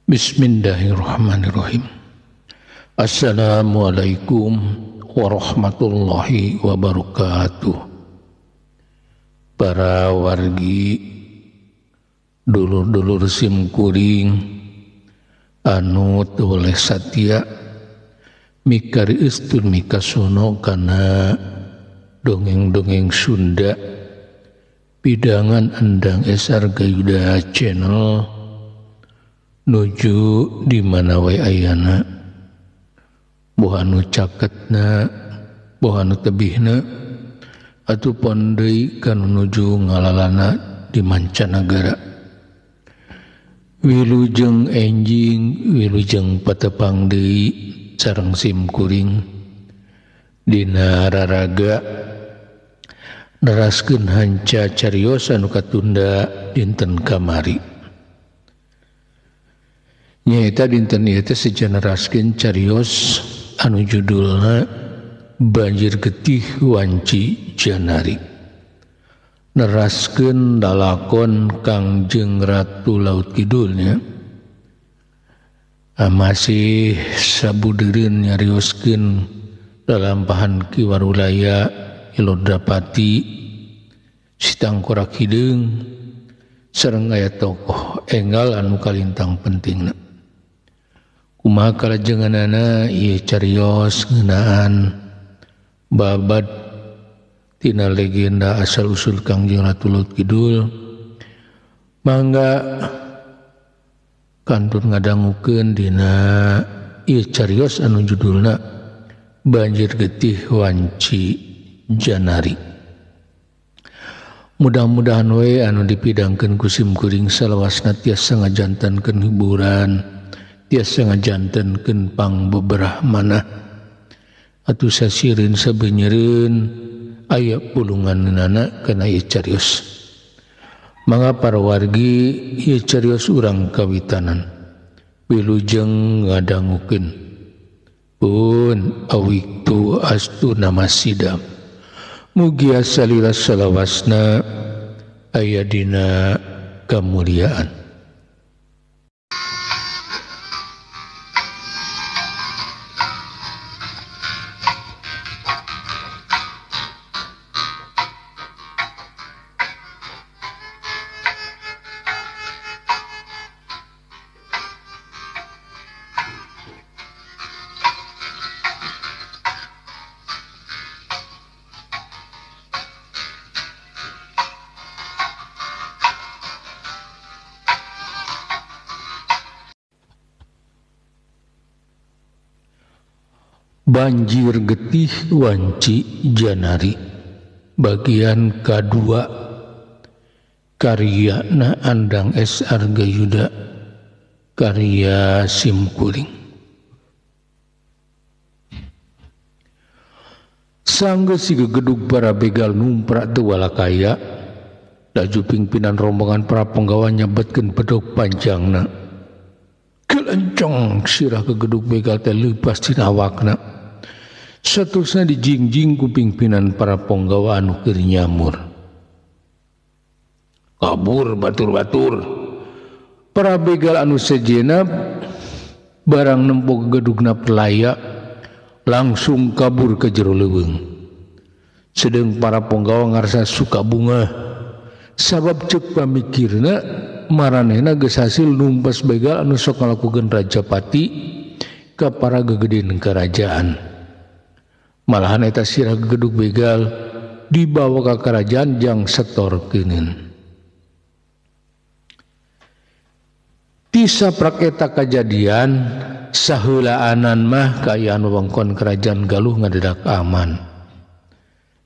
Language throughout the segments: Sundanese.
Bismillahirrahmanirrahim. Assalamualaikum warahmatullahi wabarakatuh. Para wargi dulur-dulur simkuring anu oleh satya mikari istur mikasono kana dongeng-dongeng Sunda pidangan Endang SR Gayuda Channel nuju di mana wae ayana boh anu caketna boh anu tebihna atuh deui kana nuju ngalalana di mancanagara wilujeng enjing wilujeng patepang deui sareng simkuring dina raraga neraskeun hanca carios anu katunda dinten kamari. Nyaita dinten ieu teh sejenaraskeun carios anu judulna Banjir Getih Wanci Janari. Neraskeun lalakon Kangjeng Ratu Laut Kidulnya. Masih sabudeureun nyarioskeun lalampahan Kiwarulaya Ilodapati Sitangkorak Hideung sareng aya tokoh enggal anu kalintang pentingna. Kumaha kalajenganana ieu carios ngeunaan babad tina legenda asal usul Kangjeng Ratu Laut Kidul. Mangga kantun ngadangukeun dina ieu carios anu judulna Banjir Getih Wanci Janari. Mudah-mudahan we anu dipidangkeun ku simkuring salawasna tiasa ngajantankeun hiburan, tiasa ngajantankeun pangbeberahmanah atuh sasireun sabeunyereun aya pulunganana kana ieu carios. Mangga para wargi ieu carios urang kawitanan wilujeng ngadangukeun pun awiktu astu namasida mugi asalira salawasna aya dina kamuliaan. Banjir Getih Wanci Janari bagian kedua karyana Endang SR Gayuda karya simkuring. Sanggeus siga gedug para begal numprak teu walakaya laju pingpinan rombongan para penggawa nyabetkeun pedog panjangna kelencong sirah ke gedug begal teh leupas tina awakna. Saterusna dijingjing ku pingpinan para penggawa anu keur nyamur. Kabur batur-batur. Para begal anu sejenap barang nempo ke gedugna pelaya langsung kabur ke jero leuweung. Sedeng para penggawa ngarasa suka bunga sabab ceuk pamikirna maranehna geus hasil numpas begal anu sok ngalakukeun Rajapati ka para gegeden kerajaan. Malahan eta sirah gedug begal dibawa ke kerajaan jang setorkeuneun. Ti saprak eta kajadian saheulaanan mah kaayaan wewengkon kerajaan Galuh ngadedak aman.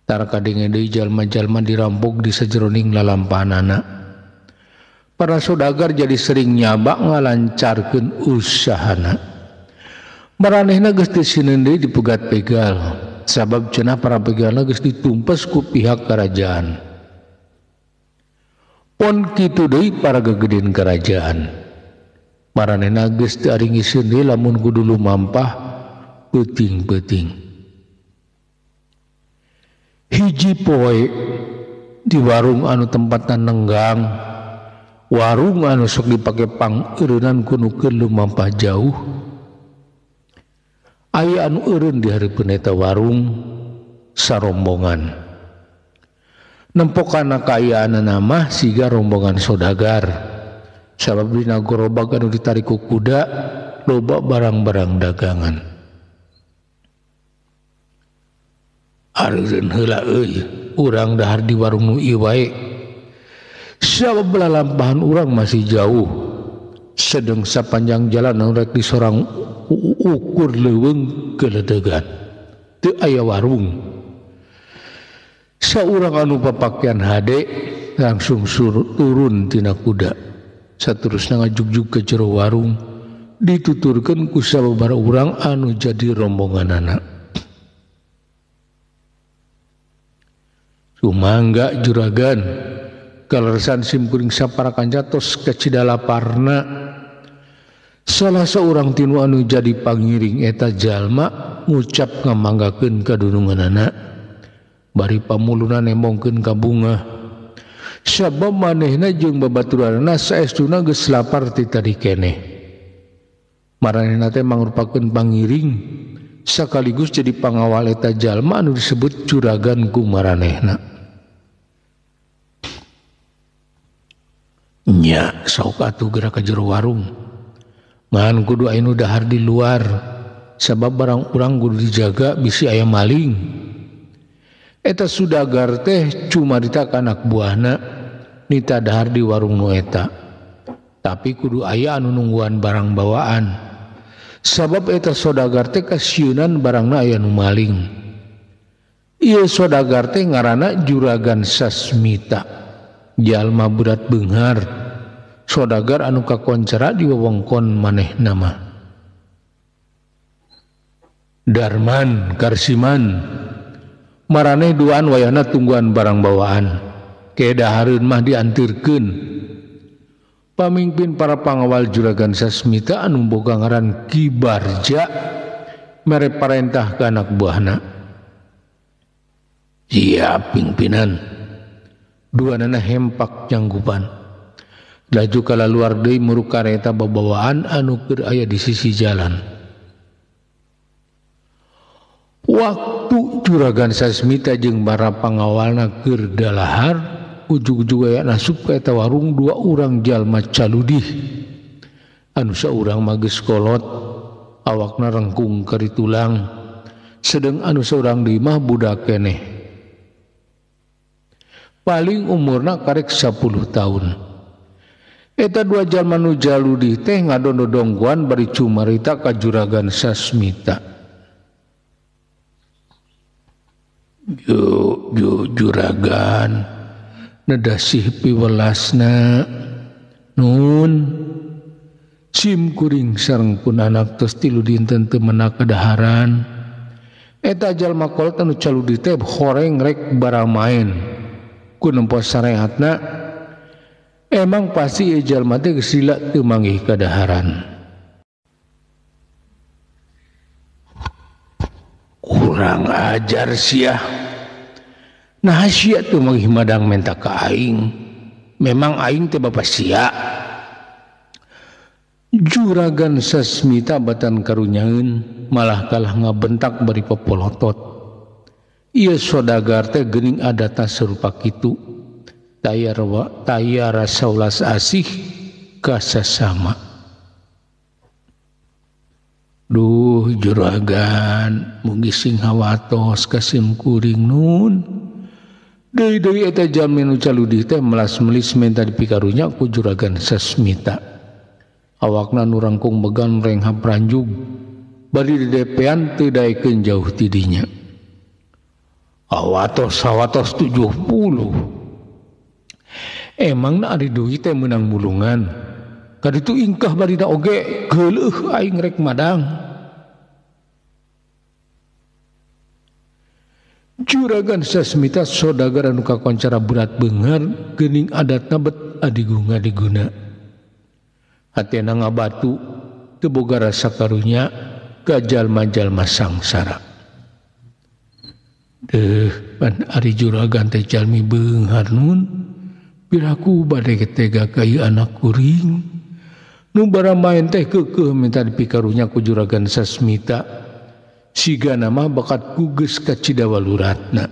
Tar kadenge deui jalma-jalma dirampok di sajeroning lalampahanana. Para saudagar jadi sering nyabak ngalancarkeun usahana. Maranehna geus teu sineun deui dipegat begal. Sabab cenah para begalna geus ditumpas ku pihak kerajaan. Pon kitu deui para gegeden kerajaan. Maranehna geus teu ari ngisieun deui lamun kudu lumampah peuting-peuting. Hiji poe di warung anu tempatna nenggang warung anu sok dipake pangeureunnan ku nu keur lumampah jauh aya anu eureun di hareupeun eta warung sarombongan nempokana kaayaanna mah siga rombongan sodagar sabab dina gerobak anu ditarik ku kuda loba barang-barang dagangan. Areureun heula euy urang dahar di warung nu ieu wae sabab lalampahan urang masih jauh sedeng sapanjang jalan anu rek disorang ukur leuweung keledegan teu aya warung. Saurang anu papakean hade langsung turun tina kuda saterusna ngajugjug ke jero warung dituturkeun ku sababaraha urang anu jadi rombonganana. Sumangga juragan kaleresan simkuring saparakan jatos ka cidalaparna salah seorang tinu anu jadi pangiring eta jalma ngucap ngamanggakeun kadununganana bari pamuluna nembongkeun ka bunga sabab manehna jeung babaturanna saestuna geus lapar ti tadi keneh maranehna teh mangrupakeun pangiring sakaligus jadi pangawal eta jalma anu disebut juragan ku maranehna. Nya sok atuh geura ka jero warung ngan kudu aya nu dahar di luar sabab barang urang kudu dijaga bisi aya maling. Eta sudagar teh cuma ditak anak buahna nita dahar di warung nu eta tapi kudu aya anu nungguan barang bawaan sabab eta sodagar teh kasieunan barangna aya nu maling. Ieu sodagar teh ngaranna Juragan Sasmita jalma budak beunghar sodagar anu kakoncara di wewengkon manehna mah. Darman Karsiman maraneh duaan wayahna tungguan barang bawaan kedahareun mah diantirkeun pamimpin para pangawal Juragan Sasmita anu boga ngaran Ki Barja mere parentah ka anak buahna. Siap pimpinan. Duanana hempak nyanggupan laju kala luar deui muru kareta babawaan anu keur aya di sisi jalan. Waktu Juragan Sasmita jeung para pangawalna keur dalahar ujug-ujug aya nasup ka eta warung dua urang jalma caludih anu saurang mah geus kolot awakna rengkung kari tulang sedeng anu saurang deui mah budak keneh paling umurna karek 10 tahun. Eta dua jalma nu jaludih teh ngadondodongguan bari cumarita ka Juragan Sasmita. Yo juragan nedasih piwelasna nun sim kuring sareng pun anak tos 3 dinten teu meunang kadaharan eta jalma kolot anu caludih teh horeng rek baramaen ku nempo sarehatna emang pasti ieu jalma teh geus lila teu manggih kadaharan. Kurang ajar sia nah sia teu manggih madang menta ka aing memang aing teh bapa sia. Juragan Sasmita batan karunyaeun malah kalah ngabentak bari popolotot. Ieu sodagar teh geuning adatna sarupa kitu taya rasa ulas asih ka sasama. Duh juragan mugi sing hawatos ka sim kuring nun deui eta jalma nu caludih teh melas-melis menta dipikarunya ku Juragan Sasmita. Awakna nu rangkung began renghap ranjug bari didepean teu daekeun jauh ti dinya. Awatos 70. Emangna ari duit teh meunang mulungan. Kaditu ingkah barina oge geuleuh aing rek madang. Juragan Sasmita sodagar anu kakoncara berat beunghar geuning adatna bet adigunga-diguna. Hatena ngabatu teu boga rasa karunya ka jalma-jalma sangsara. Pan ari juragan teh jalmi beunghar nun Piraku badai ketega kayu anak kuring nu bara main teh keukeuh minta dipikarunya ku Juragan Sasmita siga nama bakat kugeus ka Cidawaluratna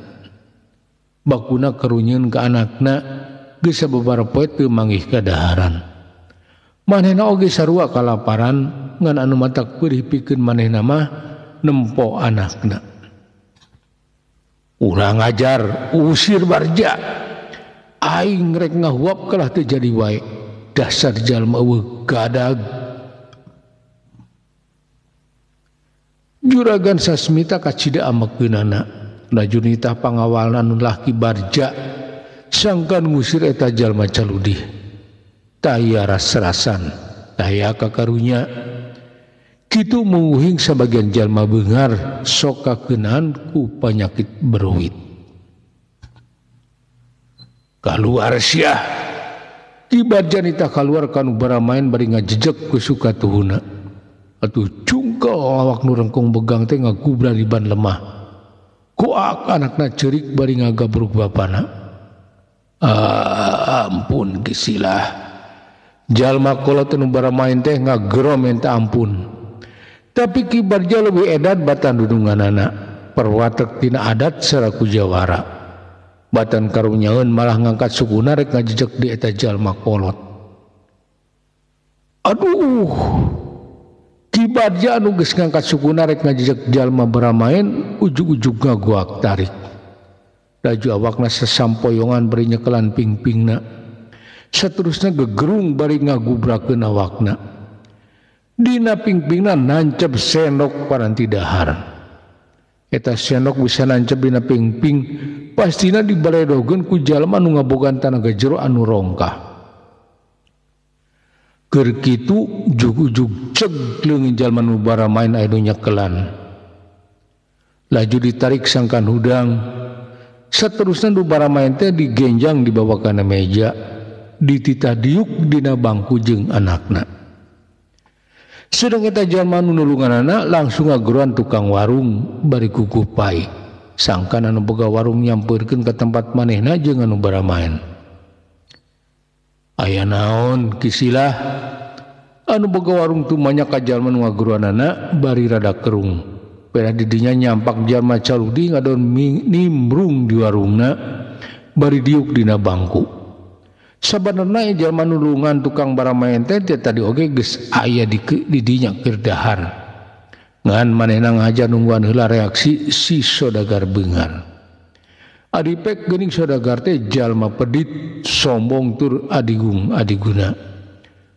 bakuna karunyeun ka anakna geus sababaraha poe teu manggih ka daharan manehna oge sarua kalaparan ngan anu matak peurih pikeun manehna mah nempo anakna. Urang ngajar usir barja aing rek ngahuap kalah teu jadi wae dasar jalma eueuh gadag. Juragan Sasmita kacida amekeunana rajunita pangawalna nu laki barja sangkan ngusir eta jalma caludih taya ras-rasan taya kakarunya kitu menguhing sabagian jalma beungar sok kakeunaan ku panyakit beruit. Kaluar sia ti barjanita kaluar kanu baramain bari ngajejeg ku sukatuhuna atuh cungkel awak nu rengkung begang teh ngagubra di ban lemah kuak anakna ceurik bari ngagabruk bapana. Ampun gisilah jalma kolot nu baramain teh ngagerom enta ampun. Tapi ki barja leuwih edat batan dudunganana perwatek tina adat saraku jawara batan karunyaeun malah ngangkat sukuna rek ngajejeg di eta jalma kolot. Aduh ki barja anu geus ngangkat sukuna rek ngajejeg jalma baramain ujug-ujug ngagoak tarik laju awakna sasampoyongan bari nyekelan pingpingna saterusna gegerung bari ngagubrakeun awakna. Dina pingpingna nancep sendok paranti dahar. Eta sendok bisa nancep dina pingping pastina dibaledogeun ku jalma nu ngabogaan tanaga jero anu rongkah. Keur kitu jug-ujug cegleung jalma nu baramain aya nu nyekelan. Laju ditarik sangkan hudang. Saterusna nu baramain teh digenjang dibawa kana meja, dititah diuk dina bangku jeung anakna. Sedang eta jalma nu nulunganana langsung ngaguruan tukang warung bari kukupai sangkan anu boga warung nyampeurkeun ka tempat manehna jeung anu baramain. Aya naon kisilah anu boga warung tu manya ka jalma nu ngaguruanana bari rada kerung pera di dinya nyampak jalma caludi ngadon nimbrung di warungna bari diuk dina bangku. Sabenerna jalma nulungan tukang baramain teh tadi oge geus aya di dinya keur dahar. Ngan manehna ngajar nungguan heula reaksi si sodagar beungar. Adipek geuning sodagar teh jalma pedit sombong tur adigung adiguna.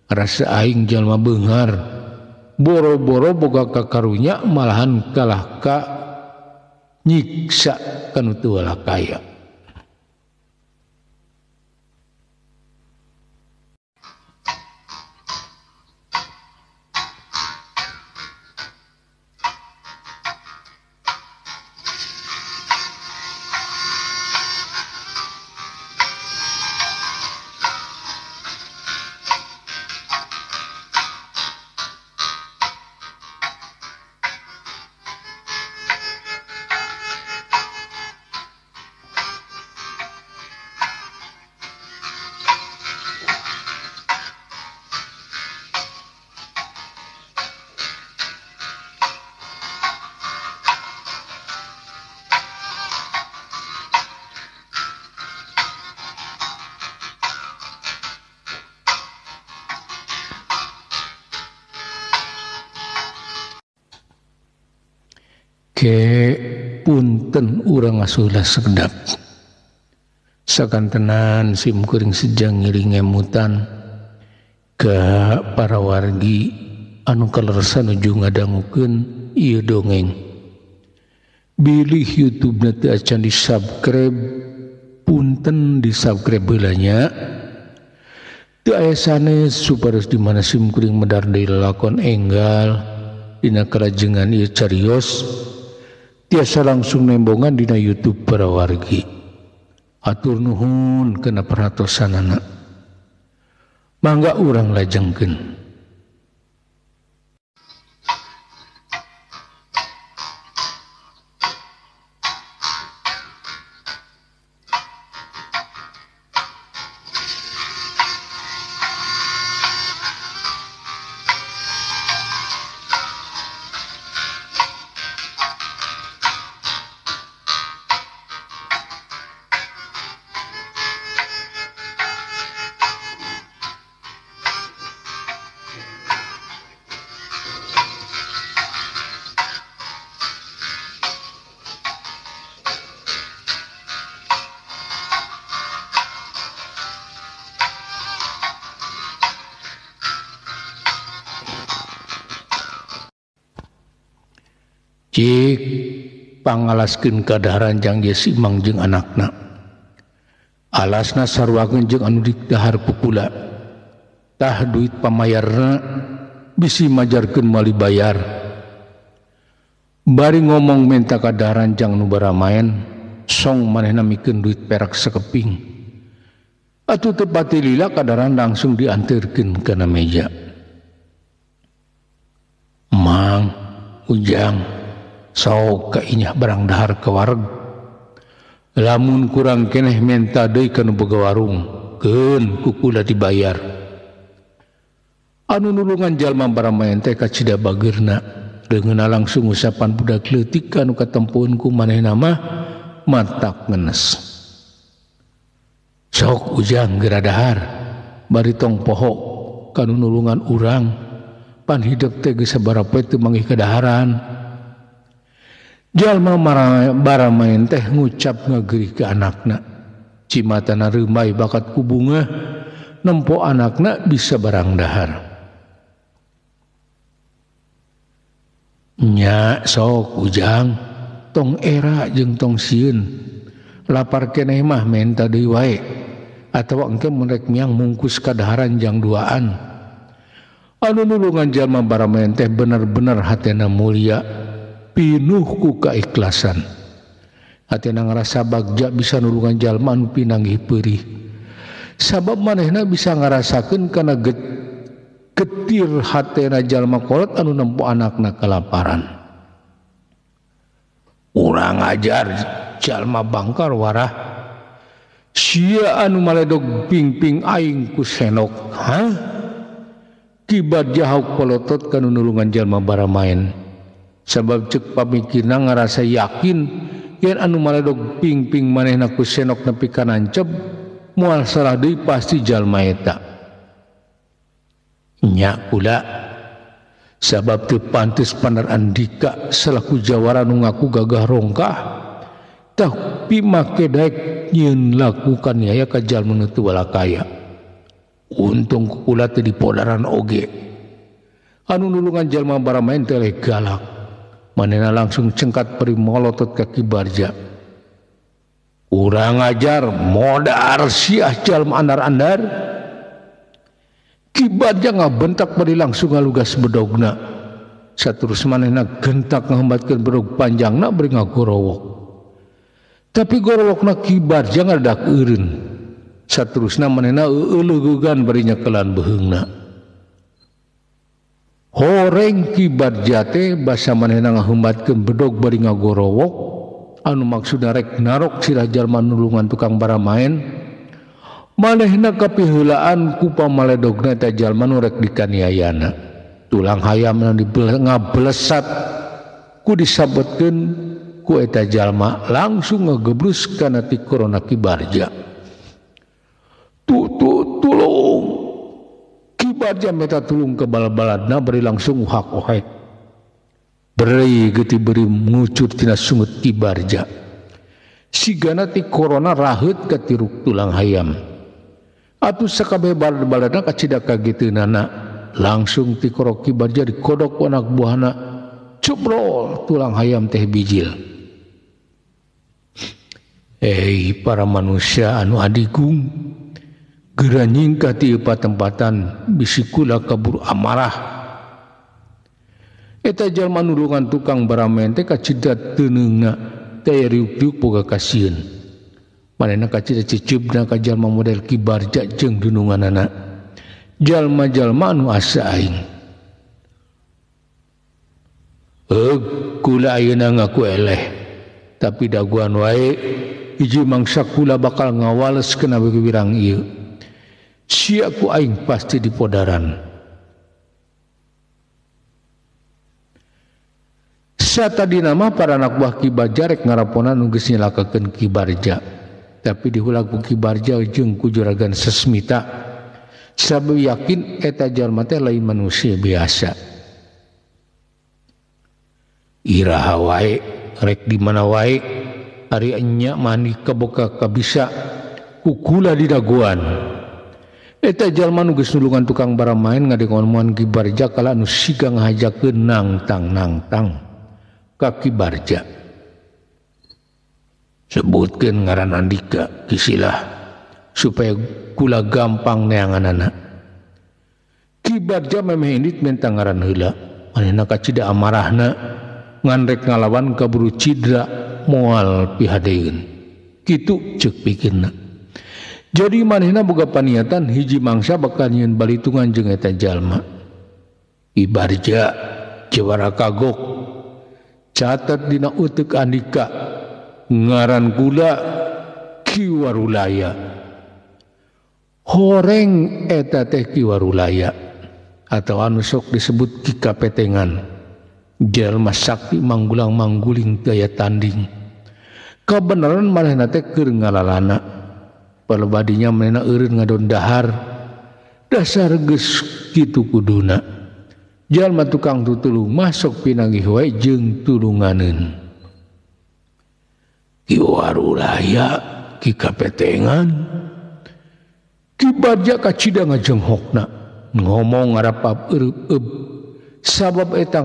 Rasa aing jalma beungar boro-boro boga kakarunya malahan kalah ka nyiksa kanu teu kaya. Ke punten urang asulah sekedap sakantenan simkuring sejang ngiring emutan ke para wargi anu kalersan nuju ngadangukeun ieu dongeng bilih YouTube teh acan di subscribe punten di subscribe heula nya teu aya sanes supados di mana simkuring medar deui lalakon enggal dina kalajengan ieu carios tiasa langsung nembongan dina YouTube para wargi. Atur nuhun kena perhatosanana. Mangga urang lajengkeun. cik pangalaskeun kadaharan jang geus imang jeung anakna. Alasna sarwakeun jeung anu didahar pukula. Tah duit pamayarna bisi majarkeun mali bayar. Bari ngomong minta kadaharan jang nu baramaen, song manehna mikeun duit perak sakeping. Atuh teu pati lila kadaharan langsung dianterkeun kana meja. Mang, Ujang, sok ka inyah barang dahar ka wareg. Lamun kurang keneh menta deui kana boga warung, keun kukula dibayar. Anu nulungan jalma baramaen teh kacida bageurna, deungeunna langsung usapan budak leutik anu katempueun ku manehna mah mantak ngenes. Sok Ujang geura dahar, bari tong poho kanu nulungan urang, pan hidup teh geus sabaraha poe teu manggih kadaharan. Jalma baramaen teh ngucap ngageurih ke anakna, cimatana reumay bakat ku bunga, nempo anakna bisa barang dahar. Nya sok Ujang, tong era jeung tong sieun, lapar keneh mah menta deui wae, atawa engke mun rek miang mungkus kadaharan jang duaan. Anu nulungan jalma baramaen teh bener-bener hatena mulia, pinuh ku kaikhlasan. Hatena ngarasa bagja bisa nulungan jalma anu pinanggih peurih. Sabab manehna bisa ngarasakeun kana getir hatena jalma kolot anu nempo anakna kelaparan. Urang ajar jalma bangkar warah, sia anu maledog pingping aing ku senok. Kibat jahauk polotot kanu nulungan jalma baramaen. Sabab cek pamikirna ngarasa yakin yen anu maledog pingping manehna ku senok nepi ka nancep, moal salah deui pasti jalma eta. Nya kula sabab teu pantes Pandar Andika selaku jawara nu ngaku gagah rongkah, tapi make daek nyieun lakukan aya ka jalma nu teu walakaya. Untung kula teu dipodaran oge. Anu nulungan jalma baramaen teh galak, manehna langsung cengkat peri molotot ka Ki Barja. Urang ajar modar siah jalma andar-andar. Ki Barja ngabentak bari langsung ngalugas bedogna. Saterus manehna gentak ngahambatkeun bedog panjangna bari ngagorowok. Tapi gorowokna Ki Barja ngadadak eureun. Saterusna manehna euleugegan bari nyekelan beheungna. Horeng Ki Barja teh basa manehna ngahambatkeun bedog bari ngagorowok, anu maksudna rek narok sirah jalma nulungan tukang baramaen. Manehna kapiheulaan ku pamaledogna eta jalma nu rek dikaniayana. Tulang hayamna ngablesat ku disabetkeun ku eta jalma langsung ngageblus kana ti korona Ki Barja. Tulung Ki Barja minta tulung ke bal-baladna beri langsung uhak-uhek. Beri geuti beri ngucur tina sungut Ki Barja. Sigana ti korona raheut ka tiruk tulang hayam. Atuh sakabeh balad-baladna kacida kageteunana, langsung ti korok Ki Barja dikodok ku anak buahna, cebrol tulang hayam teh bijil. Para manusia anu adigung, geura nyingkah ti tempat-tempatan bisi kula kaburu amarah. Eta jalma nulungan tukang baramaen teh kacida teuningna teh riuk-riuk boga kasieun. Manehna kacida cicibna ka jalma model Ki Barja jeung dununganana. Jalma-jalma anu asa aing. Kula ayeuna ngaku eleh, tapi daguan wae hiji mangsa kula bakal ngawales kana wirang ieu. Sia ku aing pasti dipodaran. Satadina mah para anak buah Ki Barja rek ngaraponan nu geus nyalakakeun Ki Barja. Tapi dihulag ku Ki Barja jeung ku juragan Sesmita. Sabab yakin eta jalma teh lain manusia biasa. Iraha wae rek di mana wae ari enya mani kaboga kabisa ku kula di daguan. Eta jalma nu geus nulungan tukang baramaen ngadengomuan Ki Barja kala anu siga ngahajakeun nangtang-nangtang. ka Ki Barja. Sebutkeun ngaran Andika kisilah supaya kula gampang neanganana. Ki Barja memeh indit minta ngaran heula. Manehna kacida amarahna ngan rek ngalawan kaburu cidra moal pihadeun. Kitu ceuk pikirna. Jadi manehna boga paniatan hiji mangsa bakal nyieun balitungan jeung eta jalma. Ki Barja jawara kagok catat dina uteuk Andika ngaran kula Ki Warulaya. Horeng eta teh Ki Warulaya atau anu sok disebut Ki Kapetengan. Jalma sakti manggulang-mangguling daya tanding. Kabeneran manehna teh keur ngalalana. Palebadinya manehna eureun ngadon dahar. Dasar geus kitu kuduna. Jalma tukang tutulung masuk pinanggih wae jeung tulunganeun. Ki Warulaya, Ki Kapetengan, Ki Barja kacida ngajenghokna ngomong ngarapap eueup sabab eta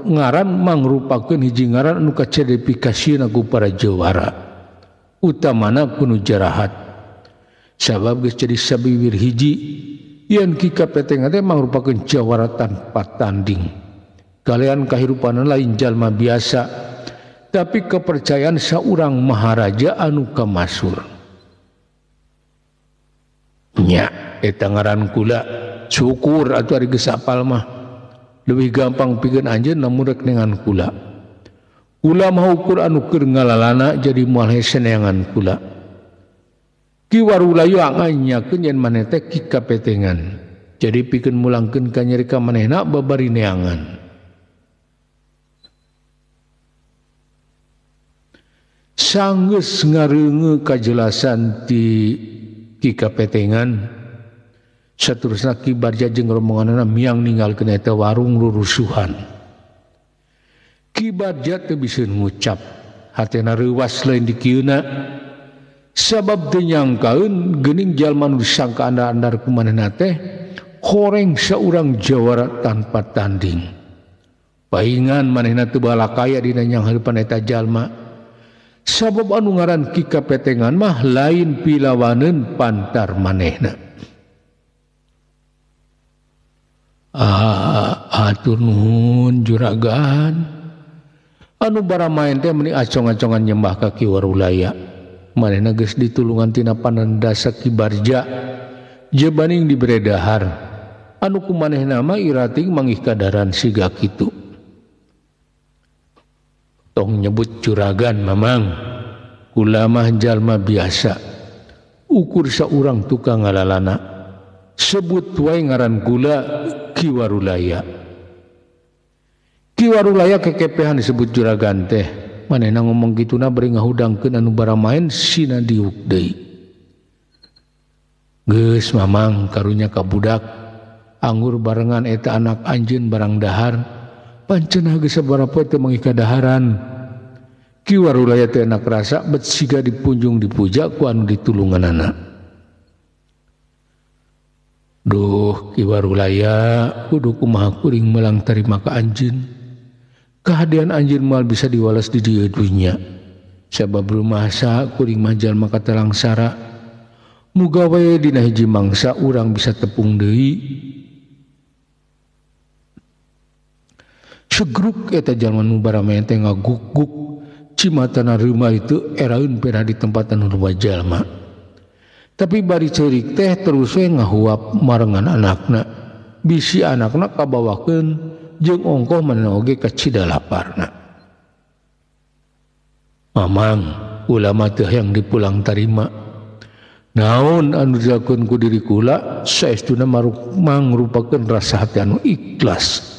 ngaran mangrupakeun hiji ngaran anu kacedifikasieuna ku para jawara utamana ku nu jarahat sabab geus jadi sabibir hiji yen Ki Kapetengan teh mangrupakeun jawara tanpa tanding kalian kahirupanan lain jalma biasa tapi kepercayaan saurang maharaja anu kamasur nya eta ngaran kula syukur atuh ari geus apal mah leuwih gampang pikeun anjeun lamun rek nengan kula mah ukur anu keur ngalalana jadi moal hese neangan kula. Ki Warulaya nganyakeun yen maneh teh Ki Kapetengan jadi pikeun mulangkeun ka nyeri ka manehna babari neangan. Sanggeus ngareungeun kajelasan ti Ki Kapetengan saterusna Ki Barja jeung rombonganna miang ninggalkeun eta warung rurusuhan. Ki Barja teu bisa ngucap hatena reuwas lain di kieuna sabab teu nyangkaeun geuning jalma nu disangka andar-andar ku manehna teh horeng saurang jawara tanpa tanding. Paingan manehna teu balakaya dina nyanghareupan eta jalma. Sabab anu ngaran Ki Kapetengan mah lain pilawaneun pantar manehna. Atur nuhun juragan. Anu baramaen teh meuni acong-acongan nyembah ka Ki Warulaya. Manehna geus ditulungan tina panandasa Ki Barja. Jebaning dibere dahar. Anu ku manehna mah irating mangih kadaran siga kitu. Tong nyebut juragan mamang kula mah jalma biasa ukur saurang tukang ngalalana sebut wae ngaran kula Ki Warulaya. Ki Warulaya kekepehan disebut juragan teh manehna ngomong kituna bari ngahudangkeun anu baramaen sina diuk deui. Geus mamang karunya ka budak anggur barengan eta anak anjeun barang dahar pancen geus sabaraha teu mangih kadaharan. Ki Warulaya teh enak rasa bet siga dipunjung dipuja ku anu ditulunganana. Duh Ki Warulaya kudu kumaha kuring melang tarima ka anjeun. Kahadian anjeun moal bisa diwales di dieu dunya. Sabab rumasa kuring mah jalma katalangsara. Muga wae dina hiji mangsa urang bisa tepung deui. Segruk eta jalma nu baramaen teh ngaguk-guk cimatana reuma itu eraeun pernah di tempat anu loba jalma. Tapi bari ceurik teh terus we ngahuap marengan anakna. Bisi anakna kabawakeun jeung ongkoh manehna oge ka cida laparna. Mamang, ulama teh yang dipulang tarima. Naon anu dilakukeun ku diri kula saestuna mangrupakeun rasa hati anu ikhlas.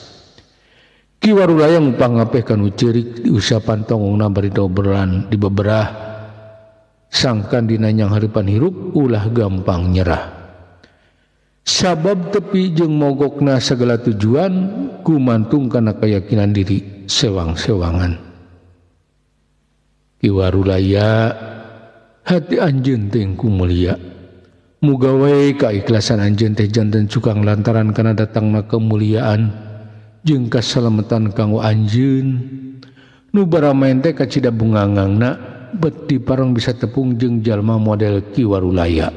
Ki Warulaya ngupangapeh kanu ceurik di usapan tongongna bari dobrolan di beberah sangkan dina nyanghareupan hirup ulah gampang nyerah. Sabab tepi jeung mogokna sagala tujuan kumantung kana keyakinan diri sewang-sewangan. Ki Warulaya hati anjeun teh ku mulia. Muga wae kaikhlasan anjeun teh janten cukang lantaran kana datangna kemuliaan jeung kasalamatan kanggo anjeun nu baramain teh kacida bungangangna beti parang bisa tepung jeung jalma model Ki Warulaya,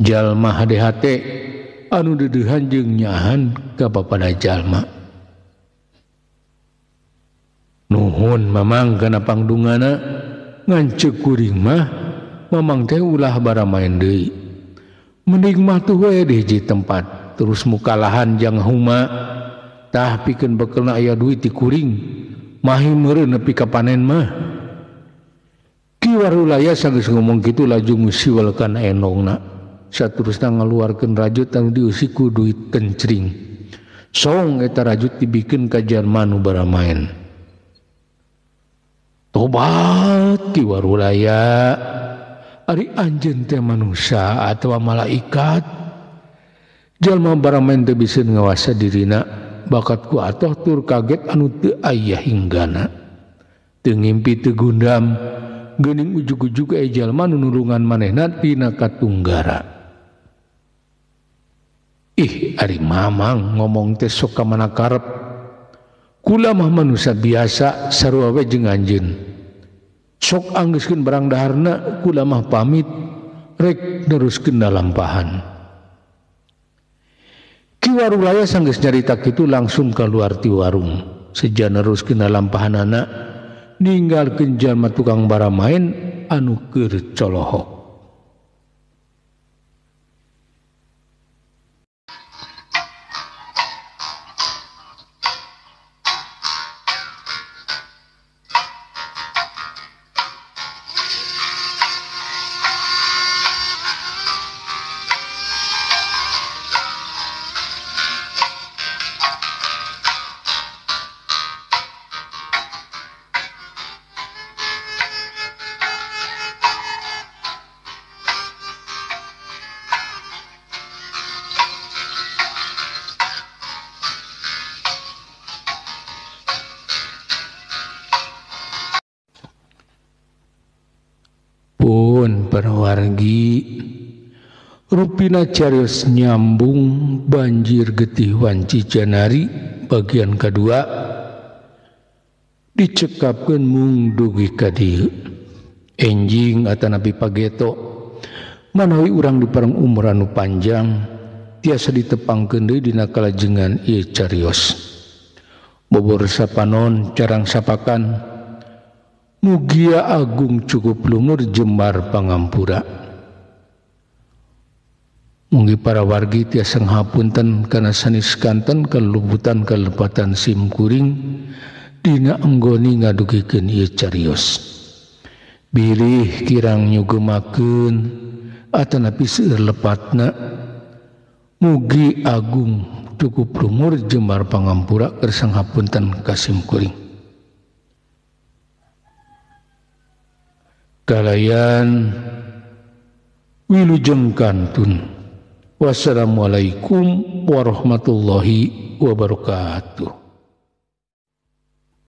jalma hade-hate anu dedehan jeung nyahan ka papada jalma. Nuhun mamang kana pangdungana, ngancek kuring mah mamang teh ulah baramain deui. Mending mah tuh we di hiji tempat terus mukalahan jang huma tah pikeun bekelna aya duit ti kuring mahi meureun nepi ka panen mah. Ki Warulaya sanggeus ngomong kitu laju ngusiwel kana enongna saterusna ngaluarkeun rajut anu diusi ku duit kencring. Song eta rajut dibikeun ka jalma nu baramaen. Tobat Ki Warulaya, ari anjeun teh manusia atawa malaikat. Jalma baramaen teu bisa ngawasa dirina, bakat ku atoh tur kaget anu teu aya hinggana. Teu ngimpi teu gundam, geuning ujug-ujug aya jalma nu nulungan manehna tina katunggara. Ih, ari mamang ngomong teh sok ka mana karep. Kula mah manusia biasa sarua we jeung anjeun. Sok anggeuskeun barang daharna, kula mah pamit rek neruskeun lalampahan. Ki Warulaya sanggeus nyarita kitu langsung keluar ti warung. Seja neruskeun lalampahanana ninggalkeun jalma tukang baramaen anu keur colohok. Pun para wargi rupina carios nyambung banjir getih wanci janari bagian kedua dicekapkeun mung dugi ka dieu. Enjing atanapi pageto manawi urang dipareng umur anu panjang tiasa ditepangkeun deui dina kalajengan ieu carios. Bobor sapanon carang sapakan mugia agung cukup lumur jembar pangampura. Munggi para wargi tiasa ngapunten kana sanis kanten kalulubutan kalepatan sim kuring dina anggoni ngadugikeun ieu carios. Bilih kirang nyugemakeun atanapi seueur lepatna mugi agung cukup lumur jembar pangampura keur sanghapunten ka sim kuring. Kalayan wilujeng kantun. Wassalamualaikum warahmatullahi wabarakatuh.